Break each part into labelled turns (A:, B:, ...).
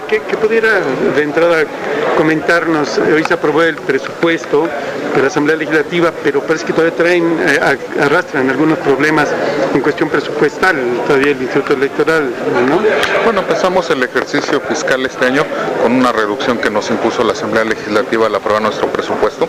A: Que pudiera de entrada comentarnos, hoy se aprobó el presupuesto de la Asamblea Legislativa, pero parece que todavía arrastran algunos problemas en cuestión presupuestal, todavía el Instituto Electoral, ¿no?
B: Bueno, empezamos el ejercicio fiscal este año con una reducción que nos impuso la Asamblea Legislativa al aprobar nuestro presupuesto.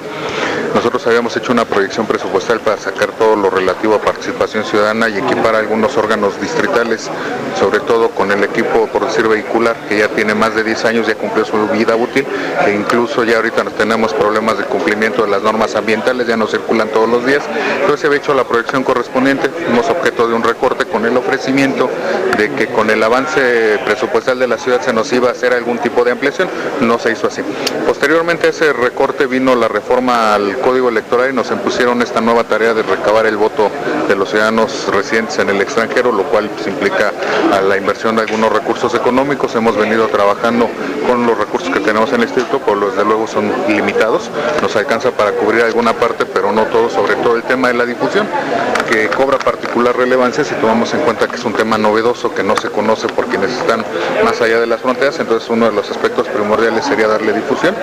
B: Nosotros habíamos hecho una proyección presupuestal para sacar todo lo relativo a participación ciudadana y equipar algunos órganos distritales, sobre todo con el equipo, por decir, vehicular, que ya tiene más de 10 años, ya cumplió su vida útil, e incluso ya ahorita tenemos problemas de cumplimiento de las normas ambientales, ya no circulan todos los días. Entonces se había hecho la proyección correspondiente, fuimos objeto de un recorte con el ofrecimiento de que con el avance presupuestal de la ciudad se nos iba a hacer algún tipo de ampliación, no se hizo así. Posteriormente a ese recorte vino la reforma al Código Electoral y nos impusieron esta nueva tarea de recabar el voto de los ciudadanos residentes en el extranjero, lo cual pues, implica a la inversión de algunos recursos económicos. Hemos venido trabajando con los recursos que tenemos en el instituto, pero desde luego son limitados, nos alcanza para cubrir alguna parte, pero no todo, sobre todo el tema de la difusión, que cobra particular relevancia si tomamos en cuenta que es un tema novedoso que no se conoce por quienes están más allá de las fronteras. Entonces uno de los aspectos primordiales sería darle difusión.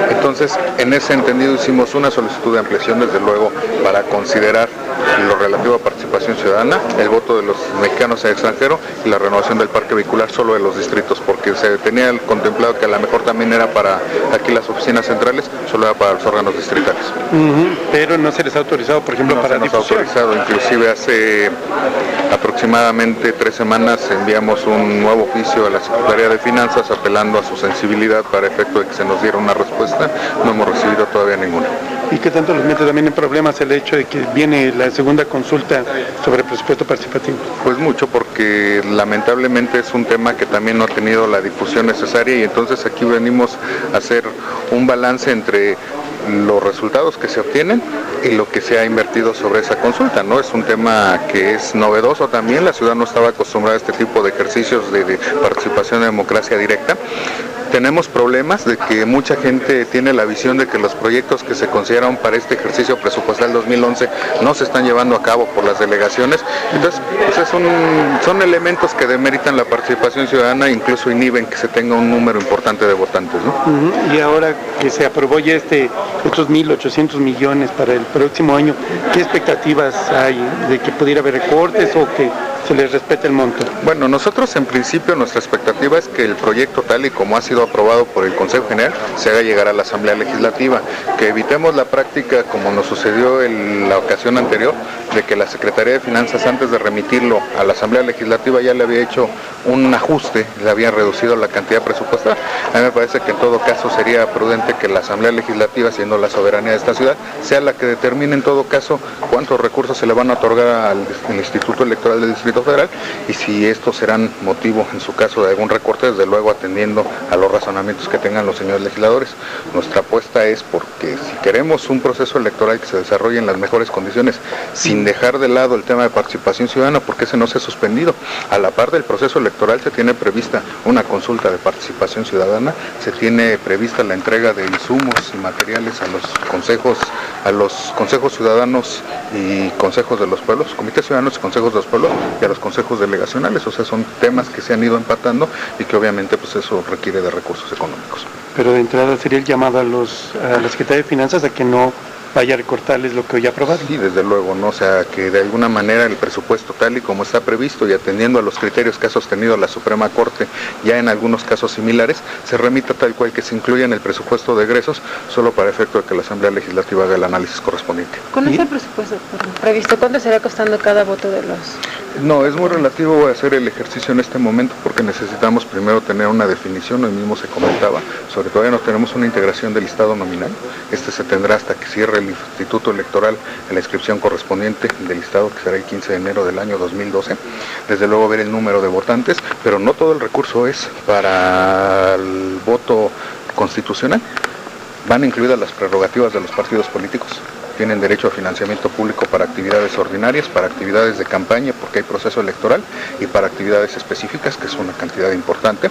B: Entonces en ese entendido hicimos una solicitud de ampliación, desde luego, para considerar lo relativo a participación ciudadana, el voto de los mexicanos en el extranjero y la renovación del parque vehicular solo de los distritos, porque se tenía contemplado que a lo mejor también era para aquí las oficinas centrales, solo era para los órganos distritales.
A: Pero no se les ha autorizado, por ejemplo,
B: no
A: para difusión.
B: Autorizado, inclusive hace aproximadamente 3 semanas enviamos un nuevo oficio a la Secretaría de Finanzas apelando a su sensibilidad para efecto de que se nos diera una respuesta. No hemos recibido todavía ninguna.
A: ¿Y qué tanto los mete también en problemas el hecho de que viene la segunda consulta sobre presupuesto participativo?
B: Pues mucho, porque lamentablemente es un tema que también no ha tenido la difusión necesaria, y entonces aquí venimos a hacer un balance entre los resultados que se obtienen y lo que se ha invertido sobre esa consulta, ¿no? Es un tema que es novedoso también, la ciudad no estaba acostumbrada a este tipo de ejercicios de participación en democracia directa. Tenemos problemas de que mucha gente tiene la visión de que los proyectos que se consideraron para este ejercicio presupuestal 2011 no se están llevando a cabo por las delegaciones. Entonces, pues son elementos que demeritan la participación ciudadana e incluso inhiben que se tenga un número importante de votantes, ¿no?
A: Y ahora que se aprobó ya estos 1.800 millones para el próximo año, ¿qué expectativas hay de que pudiera haber recortes o que se les respete el monto?
B: Bueno, nosotros en principio nuestra expectativa es que el proyecto tal y como ha sido aprobado por el Consejo General se haga llegar a la Asamblea Legislativa, que evitemos la práctica como nos sucedió en la ocasión anterior, de que la Secretaría de Finanzas antes de remitirlo a la Asamblea Legislativa ya le había hecho un ajuste, le había reducido la cantidad presupuestal. A mí me parece que en todo caso sería prudente que la Asamblea Legislativa, siendo la soberanía de esta ciudad, sea la que determine en todo caso cuántos recursos se le van a otorgar al Instituto Electoral del Distrito Federal y si estos serán motivo en su caso de algún recorte, desde luego atendiendo a los razonamientos que tengan los señores legisladores. Nuestra apuesta es porque si queremos un proceso electoral que se desarrolle en las mejores condiciones, sin dejar de lado el tema de participación ciudadana, porque ese no se ha suspendido. A la par del proceso electoral se tiene prevista una consulta de participación ciudadana, se tiene prevista la entrega de insumos y materiales a los consejos ciudadanos y consejos de los pueblos, comités ciudadanos y consejos de los pueblos, y a los consejos delegacionales. O sea, son temas que se han ido empatando y que obviamente pues eso requiere de recursos económicos.
A: Pero de entrada sería el llamado a la Secretaría de Finanzas a que no vaya a recortarles lo que hoy aprobaron.
B: Sí, desde luego, ¿no? O sea, que de alguna manera el presupuesto tal y como está previsto y atendiendo a los criterios que ha sostenido la Suprema Corte, ya en algunos casos similares, se remita tal cual que se incluya en el presupuesto de egresos, solo para efecto de que la Asamblea Legislativa haga el análisis correspondiente.
C: ¿Con ese presupuesto previsto, cuánto será costando cada voto de los...?
B: No, es muy relativo. Voy a hacer el ejercicio en este momento porque necesitamos primero tener una definición, hoy mismo se comentaba, sobre todo ya no tenemos una integración del listado nominal, se tendrá hasta que cierre el Instituto Electoral en la inscripción correspondiente del listado, que será el 15 de enero del año 2012, desde luego ver el número de votantes, pero no todo el recurso es para el voto constitucional, van incluidas las prerrogativas de los partidos políticos. Tienen derecho a financiamiento público para actividades ordinarias, para actividades de campaña, porque hay proceso electoral, y para actividades específicas, que es una cantidad importante.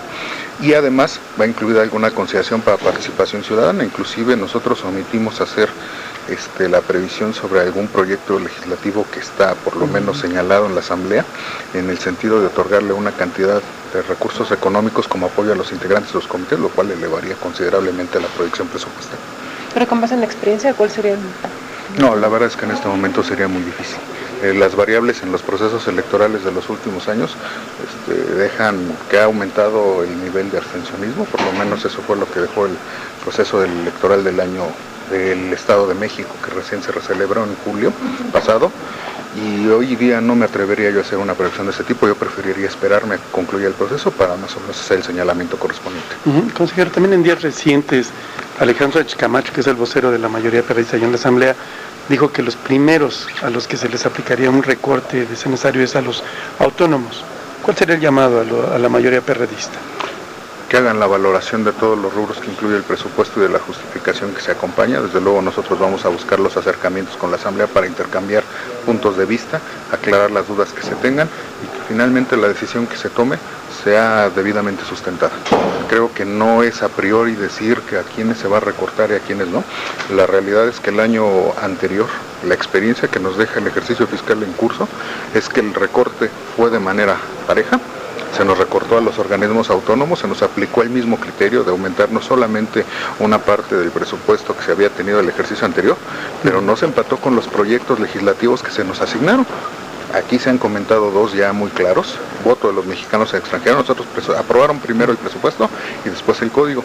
B: Y además va incluida alguna consideración para participación ciudadana. Inclusive nosotros omitimos hacer la previsión sobre algún proyecto legislativo que está por lo menos señalado en la Asamblea, en el sentido de otorgarle una cantidad de recursos económicos como apoyo a los integrantes de los comités, lo cual elevaría considerablemente la proyección presupuestaria.
C: Pero con base en la experiencia, ¿cuál sería el...?
B: No, la verdad es que en este momento sería muy difícil. Las variables en los procesos electorales de los últimos años dejan que ha aumentado el nivel de abstencionismo, por lo menos eso fue lo que dejó el proceso electoral del año del Estado de México, que recién se celebró en julio pasado, y hoy día no me atrevería yo a hacer una proyección de ese tipo. Yo preferiría esperarme a que concluya el proceso para más o menos hacer el señalamiento correspondiente.
A: Consejero, también en días recientes, Alejandro Camacho, que es el vocero de la mayoría perredista allá en la Asamblea, dijo que los primeros a los que se les aplicaría un recorte de ese necesario es a los autónomos. ¿Cuál sería el llamado a la mayoría perredista?
B: Que hagan la valoración de todos los rubros que incluye el presupuesto y de la justificación que se acompaña. Desde luego nosotros vamos a buscar los acercamientos con la Asamblea para intercambiar puntos de vista, aclarar las dudas que se tengan y que finalmente la decisión que se tome sea debidamente sustentada. Creo que no es a priori decir que a quienes se va a recortar y a quienes no. La realidad es que el año anterior, la experiencia que nos deja el ejercicio fiscal en curso es que el recorte fue de manera pareja. Se nos recortó a los organismos autónomos, se nos aplicó el mismo criterio de aumentar no solamente una parte del presupuesto que se había tenido el ejercicio anterior, pero no se empató con los proyectos legislativos que se nos asignaron. Aquí se han comentado dos ya muy claros: voto de los mexicanos extranjeros. Nosotros aprobaron primero el presupuesto y después el código,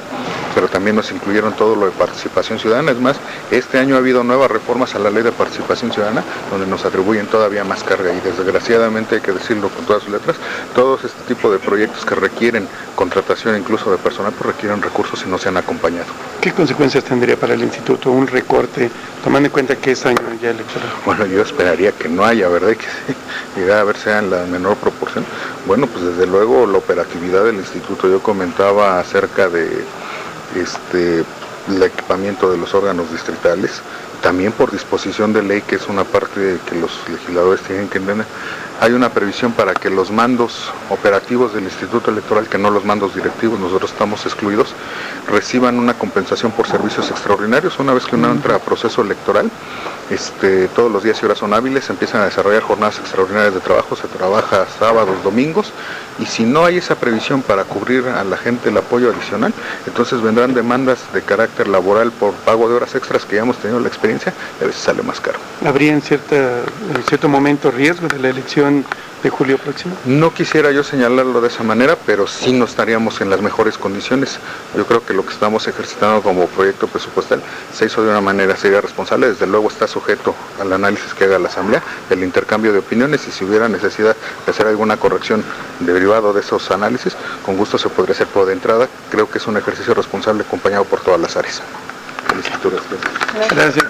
B: pero también nos incluyeron todo lo de participación ciudadana. Es más, este año ha habido nuevas reformas a la ley de participación ciudadana donde nos atribuyen todavía más carga, y desgraciadamente, hay que decirlo con todas sus letras, todos este tipo de proyectos que requieren contratación incluso de personal, pues requieren recursos y no se han acompañado.
A: ¿Qué consecuencias tendría para el instituto un recorte, tomando en cuenta que es año ya electoral?
B: Bueno, yo esperaría que no haya, ¿verdad? Que sí, llegar a ver sea en la menor proporción. Bueno, pues desde luego la operatividad del instituto. Yo comentaba acerca de el equipamiento de los órganos distritales, también por disposición de ley, que es una parte que los legisladores tienen que entender. Hay una previsión para que los mandos operativos del Instituto Electoral, que no los mandos directivos, nosotros estamos excluidos, reciban una compensación por servicios extraordinarios. Una vez que uno entra a proceso electoral, todos los días y horas son hábiles, se empiezan a desarrollar jornadas extraordinarias de trabajo, se trabaja sábados, domingos, y si no hay esa previsión para cubrir a la gente el apoyo adicional, entonces vendrán demandas de carácter laboral por pago de horas extras, que ya hemos tenido la experiencia, y a veces sale más caro.
A: ¿Habría en cierto momento riesgo de la elección de julio próximo?
B: No quisiera yo señalarlo de esa manera, pero sí no estaríamos en las mejores condiciones. Yo creo que lo que estamos ejercitando como proyecto presupuestal se hizo de una manera seria, responsable. Desde luego está sujeto al análisis que haga la Asamblea, el intercambio de opiniones, y si hubiera necesidad de hacer alguna corrección derivado de esos análisis, con gusto se podría hacer. Por de entrada, creo que es un ejercicio responsable acompañado por todas las áreas.
A: Gracias,